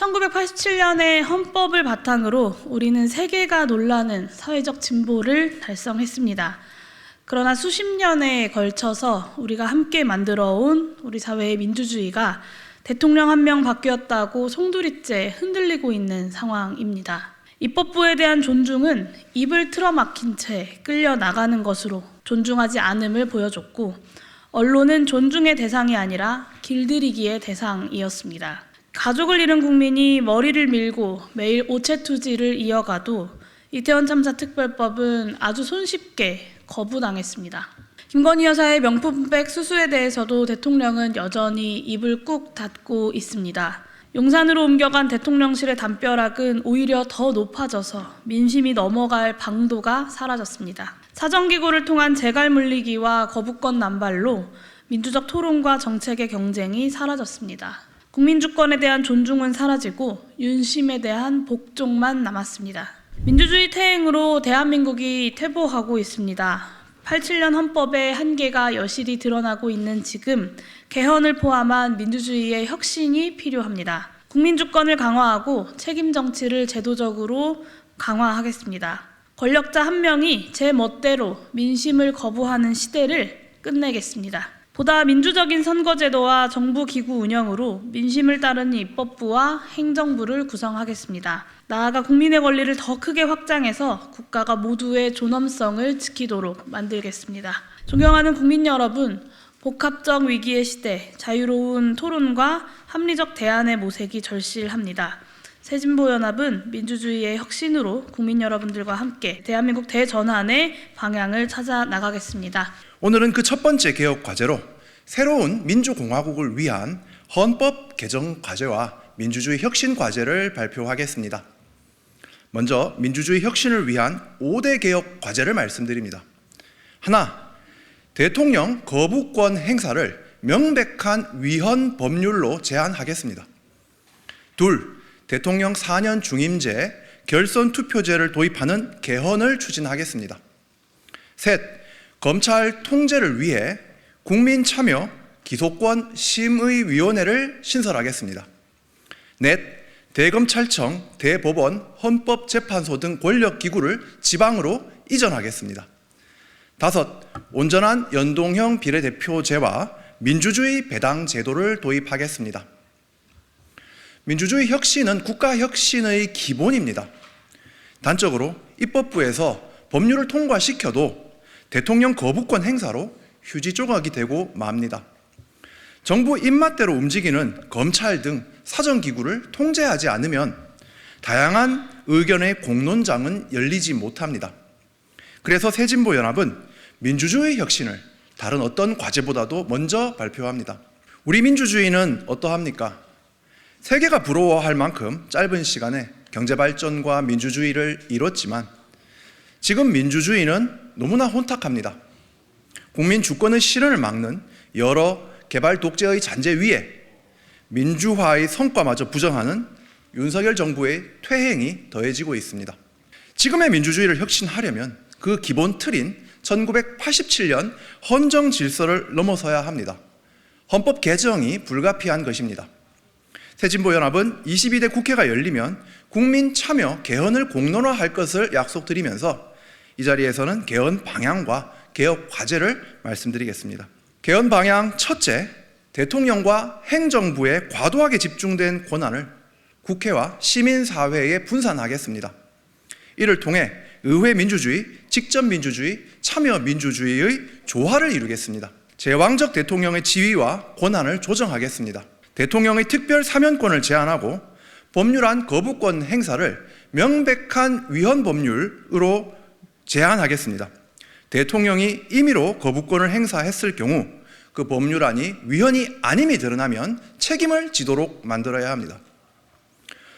1987년의 헌법을 바탕으로 우리는 세계가 놀라는 사회적 진보를 달성했습니다. 그러나 수십 년에 걸쳐서 우리가 함께 만들어온 우리 사회의 민주주의가 대통령 한 명 바뀌었다고 송두리째 흔들리고 있는 상황입니다. 입법부에 대한 존중은 입을 틀어막힌 채 끌려 나가는 것으로 존중하지 않음을 보여줬고, 언론은 존중의 대상이 아니라 길들이기의 대상이었습니다. 가족을 잃은 국민이 머리를 밀고 매일 오체투지를 이어가도 이태원 참사 특별법은 아주 손쉽게 거부당했습니다. 김건희 여사의 명품백 수수에 대해서도 대통령은 여전히 입을 꾹 닫고 있습니다. 용산으로 옮겨간 대통령실의 담벼락은 오히려 더 높아져서 민심이 넘어갈 방도가 사라졌습니다. 사정기구를 통한 재갈 물리기와 거부권 남발로 민주적 토론과 정책의 경쟁이 사라졌습니다. 국민 주권에 대한 존중은 사라지고 윤심에 대한 복종만 남았습니다. 민주주의 퇴행으로 대한민국이 퇴보하고 있습니다. 87년 헌법의 한계가 여실히 드러나고 있는 지금 개헌을 포함한 민주주의의 혁신이 필요합니다. 국민 주권을 강화하고 책임 정치를 제도적으로 강화하겠습니다. 권력자 한 명이 제 멋대로 민심을 거부하는 시대를 끝내겠습니다. 보다 민주적인 선거제도와 정부 기구 운영으로 민심을 따르는 입법부와 행정부를 구성하겠습니다. 나아가 국민의 권리를 더 크게 확장해서 국가가 모두의 존엄성을 지키도록 만들겠습니다. 존경하는 국민 여러분, 복합적 위기의 시대, 자유로운 토론과 합리적 대안의 모색이 절실합니다. 새진보연합은 민주주의의 혁신으로 국민 여러분들과 함께 대한민국 대전환의 방향을 찾아 나가겠습니다. 오늘은 그 첫 번째 개혁 과제로 새로운 민주공화국을 위한 헌법 개정 과제와 민주주의 혁신 과제를 발표하겠습니다. 먼저 민주주의 혁신을 위한 5대 개혁 과제를 말씀드립니다. 하나, 대통령 거부권 행사를 명백한 위헌 법률로 제한하겠습니다. 둘, 대통령 4년 중임제, 결선 투표제를 도입하는 개헌을 추진하겠습니다. 셋, 검찰 통제를 위해 국민 참여 기소권 심의위원회를 신설하겠습니다. 넷, 대검찰청, 대법원, 헌법재판소 등 권력기구를 지방으로 이전하겠습니다. 다섯, 온전한 연동형 비례대표제와 민주주의 배당 제도를 도입하겠습니다. 민주주의 혁신은 국가 혁신의 기본입니다. 단적으로 입법부에서 법률을 통과시켜도 대통령 거부권 행사로 휴지 조각이 되고 맙니다. 정부 입맛대로 움직이는 검찰 등 사정기구를 통제하지 않으면 다양한 의견의 공론장은 열리지 못합니다. 그래서 새진보연합은 민주주의 혁신을 다른 어떤 과제보다도 먼저 발표합니다. 우리 민주주의는 어떠합니까? 세계가 부러워할 만큼 짧은 시간에 경제발전과 민주주의를 이뤘지만 지금 민주주의는 너무나 혼탁합니다. 국민 주권의 실현을 막는 여러 개발 독재의 잔재 위에 민주화의 성과마저 부정하는 윤석열 정부의 퇴행이 더해지고 있습니다. 지금의 민주주의를 혁신하려면 그 기본 틀인 1987년 헌정 질서를 넘어서야 합니다. 헌법 개정이 불가피한 것입니다. 새진보연합은 22대 국회가 열리면 국민 참여 개헌을 공론화할 것을 약속드리면서 이 자리에서는 개헌 방향과 개혁 과제를 말씀드리겠습니다. 개헌 방향 첫째, 대통령과 행정부에 과도하게 집중된 권한을 국회와 시민사회에 분산하겠습니다. 이를 통해 의회 민주주의, 직접 민주주의, 참여 민주주의의 조화를 이루겠습니다. 제왕적 대통령의 지위와 권한을 조정하겠습니다. 대통령의 특별 사면권을 제한하고 법률안 거부권 행사를 명백한 위헌 법률로 제한하겠습니다. 대통령이 임의로 거부권을 행사했을 경우 그 법률안이 위헌이 아님이 드러나면 책임을 지도록 만들어야 합니다.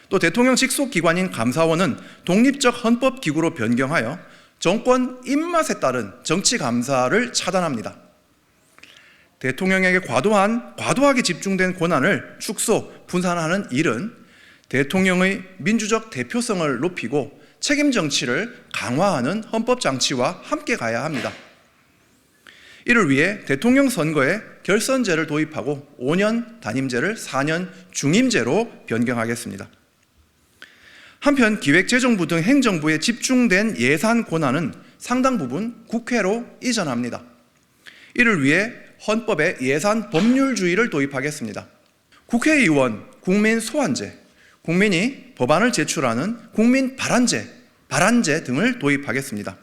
또 대통령 직속 기관인 감사원은 독립적 헌법기구로 변경하여 정권 입맛에 따른 정치 감사를 차단합니다. 대통령에게 과도하게 집중된 권한을 축소, 분산하는 일은 대통령의 민주적 대표성을 높이고 책임 정치를 강화하는 헌법 장치와 함께 가야 합니다. 이를 위해 대통령 선거에 결선제를 도입하고 5년 단임제를 4년 중임제로 변경하겠습니다. 한편 기획재정부 등 행정부에 집중된 예산 권한은 상당 부분 국회로 이전합니다. 이를 위해 헌법에 예산 법률주의를 도입하겠습니다. 국회의원 국민 소환제, 국민이 법안을 제출하는 국민 발안제 등을 도입하겠습니다.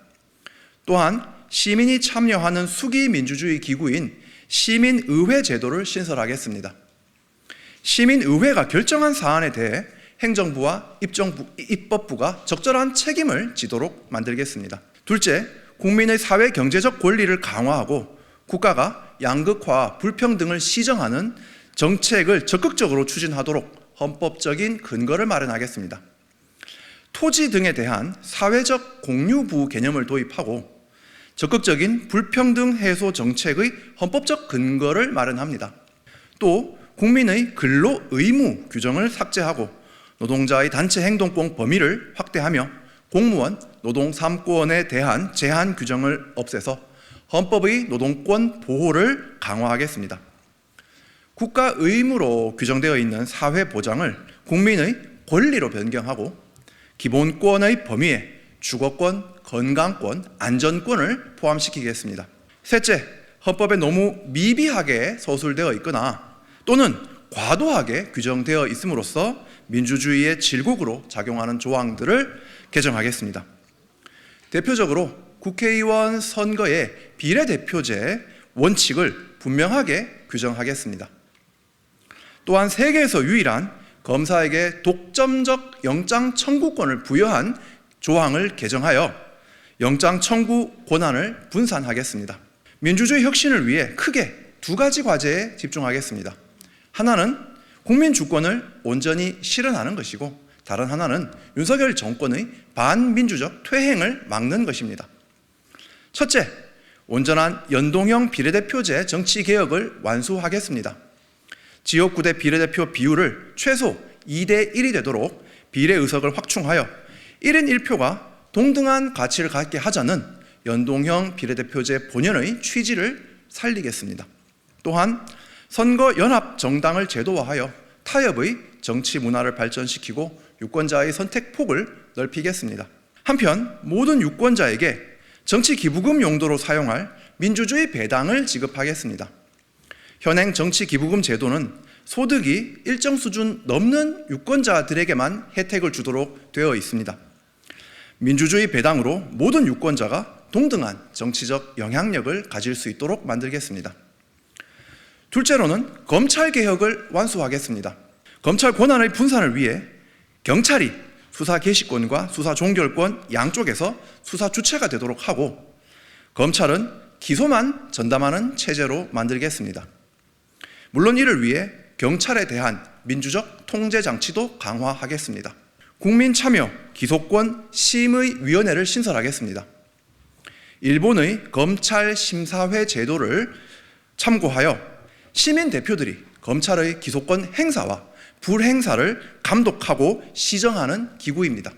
또한 시민이 참여하는 수기 민주주의 기구인 시민의회 제도를 신설하겠습니다. 시민의회가 결정한 사안에 대해 행정부와 입법부가 적절한 책임을 지도록 만들겠습니다. 둘째, 국민의 사회 경제적 권리를 강화하고 국가가 양극화와 불평등을 시정하는 정책을 적극적으로 추진하도록 헌법적인 근거를 마련하겠습니다. 토지 등에 대한 사회적 공유부 개념을 도입하고 적극적인 불평등 해소 정책의 헌법적 근거를 마련합니다. 또 국민의 근로 의무 규정을 삭제하고 노동자의 단체 행동권 범위를 확대하며 공무원 노동 3권에 대한 제한 규정을 없애서 헌법의 노동권 보호를 강화하겠습니다. 국가 의무로 규정되어 있는 사회 보장을 국민의 권리로 변경하고 기본권의 범위에 주거권, 건강권, 안전권을 포함시키겠습니다. 셋째, 헌법에 너무 미비하게 서술되어 있거나 또는 과도하게 규정되어 있음으로써 민주주의의 질곡으로 작용하는 조항들을 개정하겠습니다. 대표적으로 국회의원 선거의 비례대표제 원칙을 분명하게 규정하겠습니다. 또한 세계에서 유일한 검사에게 독점적 영장 청구권을 부여한 조항을 개정하여 영장 청구 권한을 분산하겠습니다. 민주주의 혁신을 위해 크게 두 가지 과제에 집중하겠습니다. 하나는 국민 주권을 온전히 실현하는 것이고 다른 하나는 윤석열 정권의 반민주적 퇴행을 막는 것입니다. 첫째, 온전한 연동형 비례대표제 정치개혁을 완수하겠습니다. 지역구대 비례대표 비율을 최소 2대1이 되도록 비례의석을 확충하여 1인 1표가 동등한 가치를 갖게 하자는 연동형 비례대표제 본연의 취지를 살리겠습니다. 또한 선거 연합 정당을 제도화하여 타협의 정치 문화를 발전시키고 유권자의 선택 폭을 넓히겠습니다. 한편 모든 유권자에게 정치 기부금 용도로 사용할 민주주의 배당을 지급하겠습니다. 현행 정치 기부금 제도는 소득이 일정 수준 넘는 유권자들에게만 혜택을 주도록 되어 있습니다. 민주주의 배당으로 모든 유권자가 동등한 정치적 영향력을 가질 수 있도록 만들겠습니다. 둘째로는 검찰 개혁을 완수하겠습니다. 검찰 권한의 분산을 위해 경찰이 수사 개시권과 수사 종결권 양쪽에서 수사 주체가 되도록 하고 검찰은 기소만 전담하는 체제로 만들겠습니다. 물론 이를 위해 경찰에 대한 민주적 통제 장치도 강화하겠습니다. 국민 참여 기소권 심의위원회를 신설하겠습니다. 일본의 검찰 심사회 제도를 참고하여 시민 대표들이 검찰의 기소권 행사와 불행사를 감독하고 시정하는 기구입니다.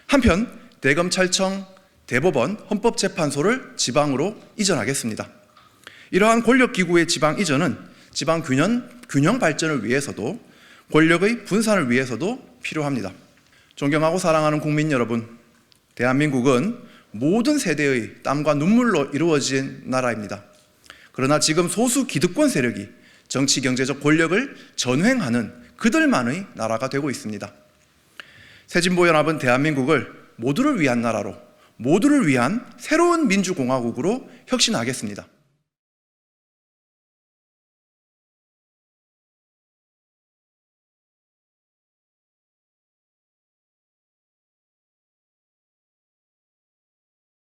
한편 대검찰청, 대법원, 헌법재판소를 지방으로 이전하겠습니다. 이러한 권력기구의 지방 이전은 지방 균형 발전을 위해서도 권력의 분산을 위해서도 필요합니다. 존경하고 사랑하는 국민 여러분, 대한민국은 모든 세대의 땀과 눈물로 이루어진 나라입니다. 그러나 지금 소수 기득권 세력이 정치 경제적 권력을 전횡하는 그들만의 나라가 되고 있습니다. 새진보연합은 대한민국을 모두를 위한 나라로, 모두를 위한 새로운 민주공화국으로 혁신하겠습니다.